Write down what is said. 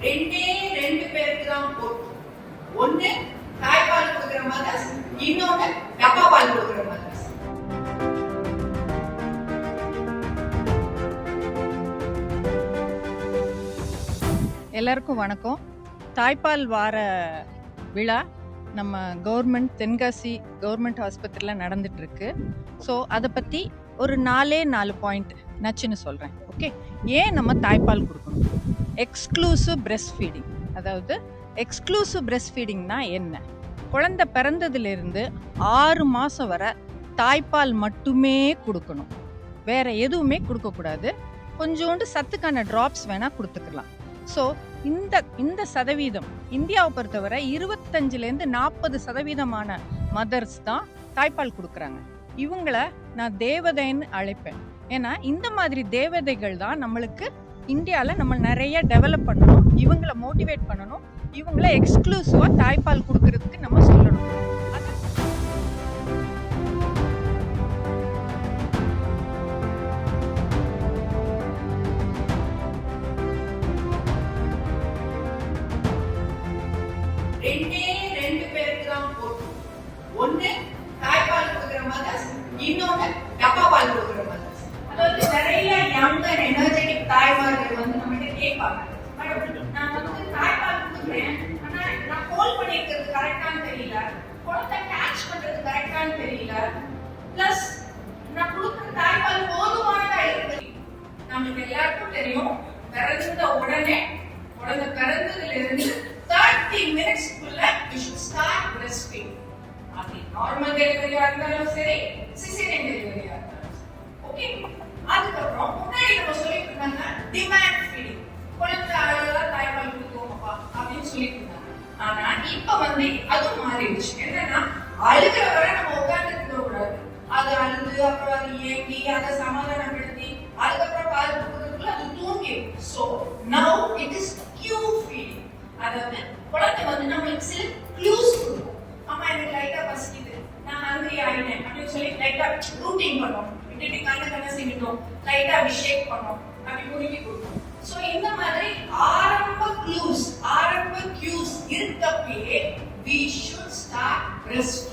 ரெண்டே ரெண்டு பேருக்கு தான் போதும். ஒண்ணு தாய்ப்பால் கொடுக்குற மதர்ஸ், இன்னொன்னு டப்பா பால் கொடுக்குற மதர்ஸ். எல்லாருக்கும் வணக்கம். தாய்ப்பால் வார விழா நம்ம கவர்மெண்ட் தென்காசி கவர்மெண்ட் ஆஸ்பத்திரியில் நடந்துட்டு இருக்கு. ஸோ அதை பற்றி ஒரு 4 பாயிண்ட் நச்சுன்னு சொல்கிறேன். ஓகே, ஏன் நம்ம தாய்ப்பால் கொடுக்கணும்? எக்ஸ்க்ளூசிவ் பிரெஸ்ட் ஃபீடிங், அதாவது எக்ஸ்க்ளூசிவ் பிரெஸ்ட் ஃபீடிங்னா என்ன? குழந்தை பிறந்ததுலேருந்து 6 மாதம் வரை தாய்ப்பால் மட்டுமே கொடுக்கணும், வேற எதுவுமே கொடுக்கக்கூடாது. கொஞ்சோண்டு சத்துக்கான ட்ராப்ஸ் வேணால் கொடுத்துக்கலாம். ஸோ இந்த சதவீதம் இந்தியாவை பொறுத்தவரை 25-40% மதர்ஸ் தான் தாய்ப்பால் கொடுக்குறாங்க. இவங்கள நான் தேவதைன்னு அழைப்பேன். ஏன்னா இந்த மாதிரி தேவதைகள் தான் நம்மளுக்கு இந்தியாவில் நம்ம நிறைய டெவலப் பண்ணணும், இவங்கள மோட்டிவேட் பண்ணணும், இவங்கள எக்ஸ்க்ளூசிவாக தாய்ப்பால் கொடுக்கறதுக்கு நம்ம சொல்லணும். ரெண்டே ரெண்டு பேருக்கு தான் போதும். ஒண்ணு தாய்ப்பால் கொடுக்குற மதர்ஸ், இன்னொன்னு டப்பா பால் கொடுக்குற மதர்ஸ். அதாவது நிறைய யங் அண்ட் எனர்ஜெட்டிக் தாய்மார்கள் வந்து நம்மகிட்ட கேட்பாங்க, மேடம் நான் வந்து தாய்ப்பால் கொடுக்குறேன், ஆனா நான் ஹோல்ட் பண்ணிருக்கிறது கரெக்டான்னு தெரியல, குழந்தை கேட்ச் பண்றது கரெக்டான்னு தெரியல, பிளஸ் நான் கொடுக்குற தாய்ப்பால் போதுமானதா இருக்கு. நம்மளுக்கு எல்லாருக்கும் தெரியும், பிறந்த உடனே குழந்தை பிறந்ததுல இருந்து 30 minutes-க்குள்ள we should start breastfeeding. அது நார்மல் டெலிவரியா இருந்தாலும் சரி, சிசேரியன் டெலிவரியா இருந்தாலும் சரி. ஓகே, அதுக்கப்புறம் முன்னாடி நம்ம சொல்லிட்டு இருந்தாங்க டிமாண்ட் ஃபீடிங், குழந்தை அழகா தாய்ப்பால் கொடுத்துவோம்ப்பா அப்படின்னு சொல்லிட்டு இருந்தாங்க. ஆனா இப்ப வந்து அதுவும் மாறிடுச்சு. என்னன்னா அழுகிற வரை நம்ம உட்கார்ந்து இருக்க கூடாது, அது அழுது அப்புறம் அது ஏங்கி அதை சமாதானப்படுத்தி அதுக்கப்புறம் பால் கொடுக்கறதுக்குள்ள அது தூங்கிடும். So now it is cue feeding. அதாவது குழந்தை வந்து நம்மளுக்கு சில க்ளூஸ் கொடுக்கும். அம்மா எனக்கு லைட்டா பசிக்குது, நான் ஹங்கரி ஆயிட்டேன் அப்படின்னு சொல்லி லைட்டா ரூட்டிங் பண்ணோம், இப்படி கண்ணை சிமிட்டோம், லைட்டா அப்படி ஷேக் பண்ணோம், அப்படி முறுக்கி கொடுக்கும். ஸோ இந்த மாதிரி ஆரம்ப கியூஸ் இருக்கப்பயே we should start breastfeeding.